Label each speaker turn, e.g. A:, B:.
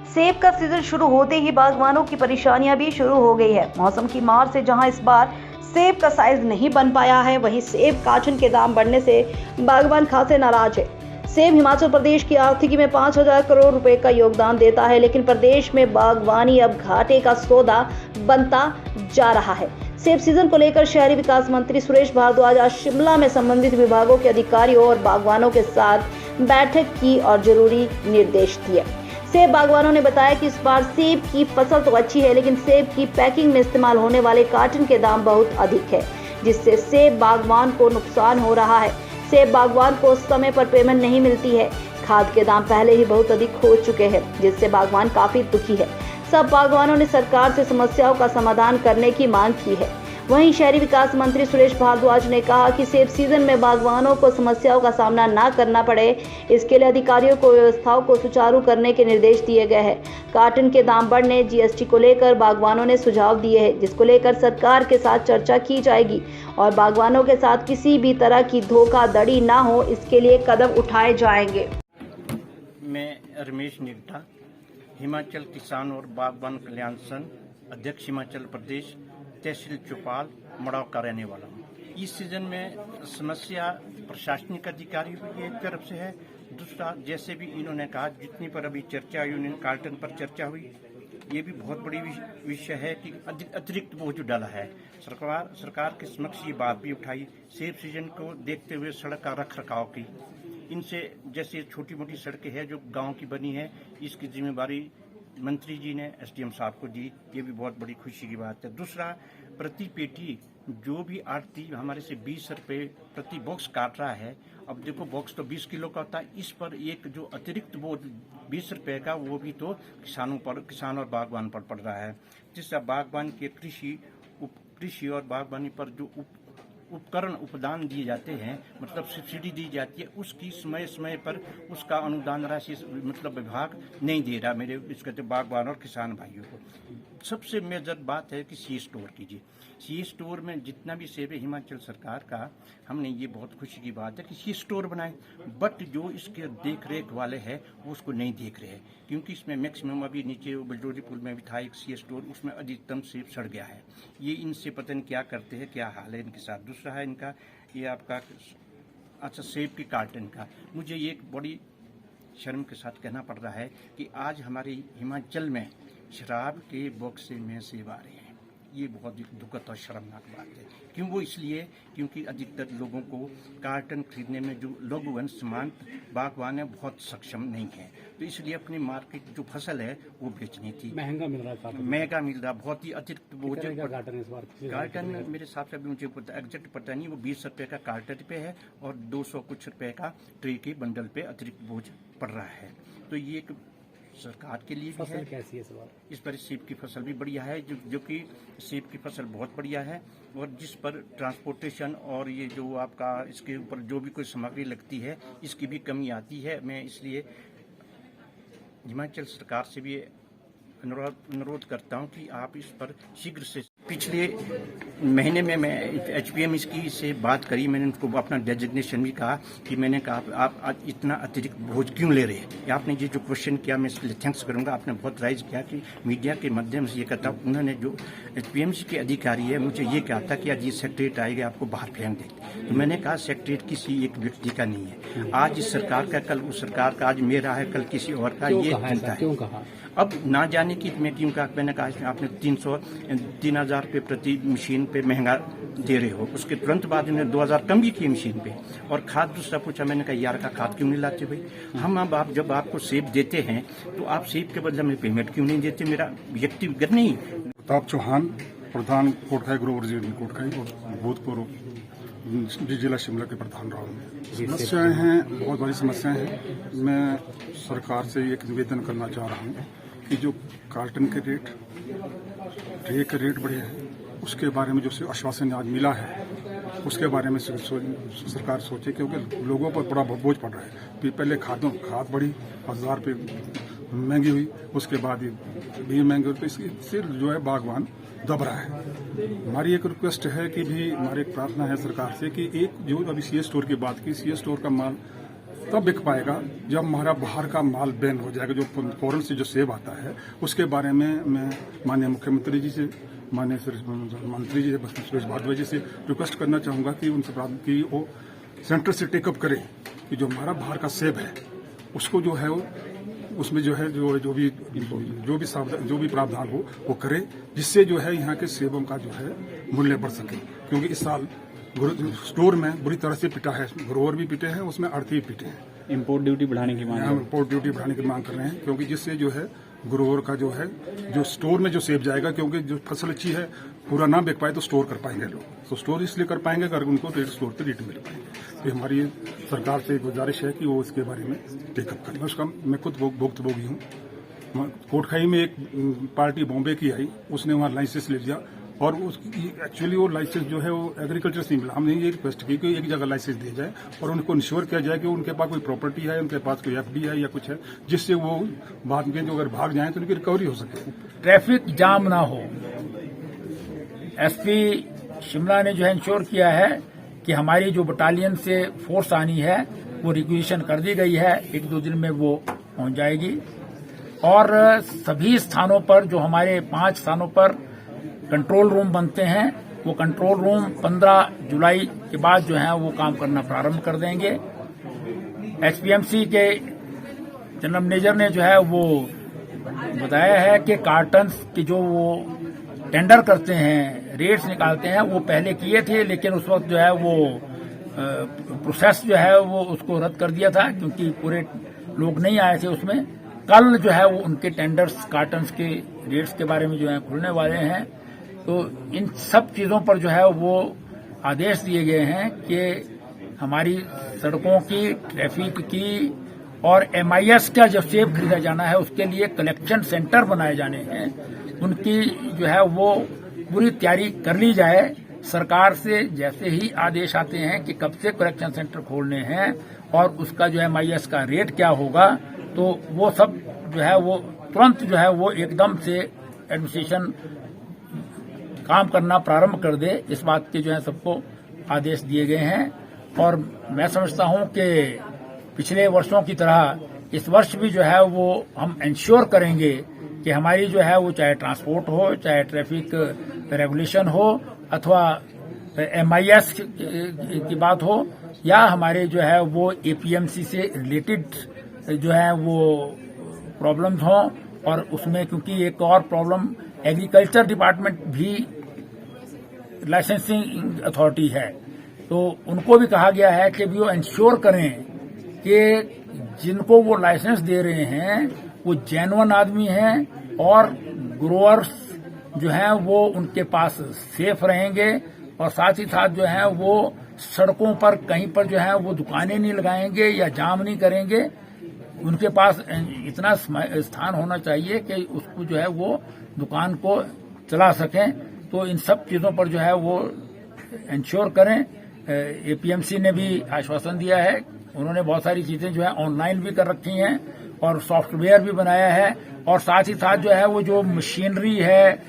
A: सेब का सीजन शुरू होते ही बागवानों की परेशानियां भी शुरू हो गई है। मौसम की मार से जहां इस बार सेब का साइज नहीं बन पाया है, वहीं सेब कार्टन के दाम बढ़ने से बागवान खासे नाराज है। सेब हिमाचल प्रदेश की आर्थिकी में 5,000 करोड़ रुपए का योगदान देता है, लेकिन प्रदेश में बागवानी अब घाटे का सौदा बनता जा रहा है। सेब सीजन को लेकर शहरी विकास मंत्री सुरेश भारद्वाज आज शिमला में संबंधित विभागों के अधिकारियों और बागवानों के साथ बैठक की और जरूरी निर्देश दिए। सेब बागवानों ने बताया कि इस बार सेब की फसल तो अच्छी है, लेकिन सेब की पैकिंग में इस्तेमाल होने वाले कार्टन के दाम बहुत अधिक है, जिससे सेब बागवान को नुकसान हो रहा है। सेब बागवान को समय पर पेमेंट नहीं मिलती है। खाद के दाम पहले ही बहुत अधिक हो चुके हैं, जिससे बागवान काफी दुखी है। सब बागवानों ने सरकार से समस्याओं का समाधान करने की मांग की है। वहीं शहरी विकास मंत्री सुरेश भारद्वाज ने कहा कि सेब सीजन में बागवानों को समस्याओं का सामना न करना पड़े, इसके लिए अधिकारियों को व्यवस्थाओं को सुचारू करने के निर्देश दिए गए हैं। कार्टन के दाम बढ़ने, जीएसटी को लेकर बागवानों ने सुझाव दिए हैं, जिसको लेकर सरकार के साथ चर्चा की जाएगी और बागवानों के साथ किसी भी तरह की धोखाधड़ी न हो, इसके लिए कदम उठाए जाएंगे।
B: मैं रमेश निगटा, हिमाचल किसान और बागवान कल्याण संघ अध्यक्ष हिमाचल प्रदेश, तहसील चौपाल मड़ाव का रहने वाला हूँ। इस सीजन में समस्या प्रशासनिक अधिकारियों की एक तरफ से है, दूसरा जैसे भी इन्होंने कहा जितनी पर अभी चर्चा हुई, यूनियन कार्टन पर चर्चा हुई, ये भी बहुत बड़ी विषय है कि अतिरिक्त बोझ डाला है। सरकार के समक्ष ये बात भी उठाई सेब सीजन को देखते हुए सड़क का रख रखाव की। इनसे जैसे छोटी मोटी सड़कें हैं जो गांव की बनी है, इसकी जिम्मेदारी मंत्री जी ने एसडीएम साहब को दी, ये भी बहुत बड़ी खुशी की बात है। दूसरा, प्रति पेटी जो भी आड़ती हमारे से 20 रुपये प्रति बॉक्स काट रहा है। अब देखो बॉक्स तो 20 किलो का होता है, इस पर एक जो अतिरिक्त बोझ 20 रुपये का वो भी तो किसान और बागवान पर पड़ रहा है, जिससे बागवान के कृषि और बागवानी पर जो उपकरण उपदान दिए जाते हैं, मतलब सब्सिडी दी जाती है, उसकी समय समय पर उसका अनुदान राशि मतलब विभाग नहीं दे रहा मेरे इसके बागवान और किसान भाइयों को। सबसे मेजर बात है कि सी स्टोर कीजिए। सी स्टोर में जितना भी सेब है हिमाचल सरकार का, हमने ये बहुत खुशी की बात है कि सी स्टोर बनाए, बट जो इसके देख रेख वाले हैं वो उसको नहीं देख रहे हैं, क्योंकि इसमें मैक्सिमम अभी नीचे बलडोरी पुल में भी था एक सी स्टोर, उसमें अधिकतम सेब सड़ गया है। ये इनसे पता नहीं क्या करते हैं, क्या हाल है इनके साथ। दूसरा है इनका ये आपका अच्छा सेब की कार्टन का, मुझे ये एक बड़ी शर्म के साथ कहना पड़ रहा है कि आज हमारे हिमाचल में शराब के बॉक्से में सेब आ रहे हैं। ये बहुत ही दुखद और शर्मनाक बात है। क्यों? वो इसलिए क्योंकि अधिकतर लोगों को कार्टन खरीदने में जो लघु सीमांत बागवान है बहुत सक्षम नहीं है, तो इसलिए अपनी मार्केट जो फसल है वो बेचनी थी। महंगा मिल रहा, बहुत ही अतिरिक्त बोझ। कार्टन मेरे हिसाब से अभी मुझे एग्जैक्ट पता नहीं, वो 20 रुपये का कार्टन पे है और 200 कुछ रुपये का ट्रे के बंडल पे अतिरिक्त बोझ पड़ रहा है। तो ये एक सरकार के लिए भी है। कैसी है इस पर सेब की फसल भी बढ़िया है, जो कि सेब की फसल बहुत बढ़िया है, और जिस पर ट्रांसपोर्टेशन और ये जो आपका इसके ऊपर जो भी कोई सामग्री लगती है इसकी भी कमी आती है। मैं इसलिए हिमाचल सरकार से भी अनुरोध करता हूं कि आप इस पर शीघ्र से। पिछले महीने में मैं एचपीएम इसकी से बात करी, मैंने उनको अपना डेजिग्नेशन भी कहा कि मैंने कहा आप इतना अतिरिक्त बोझ क्यों ले रहे हैं। आपने ये जो क्वेश्चन किया मैं इसके लिए थैंक्स करूंगा, आपने बहुत राइज किया कि मीडिया के माध्यम से ये करता। उन्होंने जो एचपीएमसी के अधिकारी है मुझे ये कहा था कि आज ये सेक्रेटरीट आएगा आपको बाहर फेंक देते, तो मैंने कहा सेक्रेटरीट किसी एक व्यक्ति का नहीं है, आज इस सरकार का, कल उस सरकार का, आज मेरा है कल किसी और का, ये जनता है। अब ना जाने की मैं क्यों कहा, मैंने कहा आपने 3,000 रुपये प्रति मशीन पे महंगा दे रहे हो, उसके तुरंत बाद इन्होंने 2,000 कम भी किए मशीन पे। और खाद दूसरा पूछा, मैंने कहा यार का खाद क्यों नहीं लाते भाई, हम अब आप जब आपको सेब देते हैं तो आप सेब के बदले में पेमेंट क्यों नहीं देते, मेरा व्यक्तिगत नहीं।
C: प्रताप चौहान, प्रधान कोटखाई ग्रोवर यूनियन कोटखाई और भूतपूर्व जिला शिमला के प्रधान रहा हूँ। समस्याएं हैं, बहुत बड़ी समस्याएं हैं। मैं सरकार से एक निवेदन करना चाह रहा हूँ कि जो कार्टन के रेट, ट्रे के रेट बढ़े हैं, उसके बारे में जो आश्वासन आज मिला है उसके बारे में सरकार सोचे, क्योंकि लोगों पर बड़ा बोझ पड़ रहा है। पहले खाद बढ़ी, 1000 रुपये महंगी हुई, उसके बाद भी महंगी हुई, तो इससे जो है बागवान दब रहा है। हमारी एक रिक्वेस्ट है कि भी हमारी एक प्रार्थना है सरकार से कि एक जो अभी सी स्टोर की बात की, सी स्टोर का माल तब बिक पाएगा जब हमारा बाहर का माल बैन हो जाएगा। जो फॉरेन से जो सेब आता है उसके बारे में मैं माननीय मुख्यमंत्री जी से, माननीय मंत्री जी से, सुरेश भारद्वाज जी से रिक्वेस्ट करना चाहूंगा कि उनसे कि वो सेंटर से टेकअप करे कि जो हमारा बाहर का सेब है उसको जो है उसमें जो है जो भी प्रावधान हो वो करे, जिससे जो है यहाँ के सेबों का जो है मूल्य बढ़ सके। क्योंकि इस साल स्टोर में बुरी तरह से पिटा है, ग्रोवर भी पिटे हैं, उसमें आढ़ती भी पिटे हैं।
D: इम्पोर्ट ड्यूटी बढ़ाने की मांग,
C: इम्पोर्ट ड्यूटी बढ़ाने की मांग कर रहे हैं, क्योंकि जिससे जो है ग्रोवर का जो है जो स्टोर में जो सेब जाएगा, क्योंकि जो फसल अच्छी है पूरा ना बिक पाए तो स्टोर कर पाएंगे लोग, तो स्टोर इसलिए कर पाएंगे अगर उनको स्टोर पे रेट मिल पाएंगे। तो हमारी सरकार से गुजारिश है कि वो इसके बारे में टेकअप करें। उसका मैं खुद भुक्तभोगी हूँ। कोटखाई में एक पार्टी बॉम्बे की आई, उसने वहाँ लाइसेंस ले लिया और एक्चुअली वो लाइसेंस जो है वो एग्रीकल्चर से मिला। हमने ये रिक्वेस्ट की कि एक जगह लाइसेंस दिया जाए और उनको इंश्योर किया जाए कि उनके पास कोई प्रॉपर्टी है, उनके पास कोई एफडी है या कुछ है, जिससे वो बाद में जो अगर भाग जाए तो उनकी रिकवरी हो सके,
E: ट्रैफिक जाम ना हो। एसपी शिमला ने जो है इंश्योर किया है कि हमारी जो बटालियन से फोर्स आनी है वो रिक्विजिशन कर दी गई है, 1-2 दिन में वो पहुंच जाएगी। और सभी स्थानों पर जो हमारे 5 स्थानों पर कंट्रोल रूम बनते हैं, वो कंट्रोल रूम 15 जुलाई के बाद जो है वो काम करना प्रारंभ कर देंगे। एचपीएमसी के जनरल मैनेजर ने जो है वो बताया है कि कार्टन्स की जो वो टेंडर करते हैं, रेट्स निकालते हैं, वो पहले किए थे, लेकिन उस वक्त जो है वो प्रोसेस जो है वो उसको रद्द कर दिया था क्योंकि पूरे लोग नहीं आए थे उसमें। कल जो है वो उनके टेंडर्स कार्टन्स के रेट्स के बारे में जो है खुलने वाले हैं। तो इन सब चीजों पर जो है वो आदेश दिए गए हैं कि हमारी सड़कों की, ट्रैफिक की और एमआईएस का जो सेब खरीदा जाना है उसके लिए कलेक्शन सेंटर बनाए जाने हैं, उनकी जो है वो पूरी तैयारी कर ली जाए। सरकार से जैसे ही आदेश आते हैं कि कब से कलेक्शन सेंटर खोलने हैं और उसका जो एमआईएस का रेट क्या होगा, तो वो सब जो है वो तुरंत जो है वो एकदम से एडमिनिस्ट्रेशन काम करना प्रारंभ कर दे, इस बात के जो है सबको आदेश दिए गए हैं। और मैं समझता हूं कि पिछले वर्षों की तरह इस वर्ष भी जो है वो हम इंश्योर करेंगे कि हमारी जो है वो चाहे ट्रांसपोर्ट हो, चाहे ट्रैफिक रेगुलेशन हो, अथवा एमआईएस की बात हो, या हमारे जो है वो एपीएमसी से रिलेटेड जो है वो प्रॉब्लम्स हों। और उसमें क्योंकि एक और प्रॉब्लम, एग्रीकल्चर डिपार्टमेंट भी लाइसेंसिंग अथॉरिटी है, तो उनको भी कहा गया है कि भी वो इंश्योर करें कि जिनको वो लाइसेंस दे रहे हैं वो जेन्युइन आदमी हैं और ग्रोअर्स जो हैं वो उनके पास सेफ रहेंगे, और साथ ही साथ जो है वो सड़कों पर कहीं पर जो है वो दुकानें नहीं लगाएंगे या जाम नहीं करेंगे। उनके पास इतना स्थान होना चाहिए कि उसको जो है वो दुकान को चला सकें। तो इन सब चीजों पर जो है वो इंश्योर करें। एपीएमसी ने भी आश्वासन दिया है, उन्होंने बहुत सारी चीजें जो है ऑनलाइन भी कर रखी हैं और सॉफ्टवेयर भी बनाया है, और साथ ही साथ जो है वो जो मशीनरी है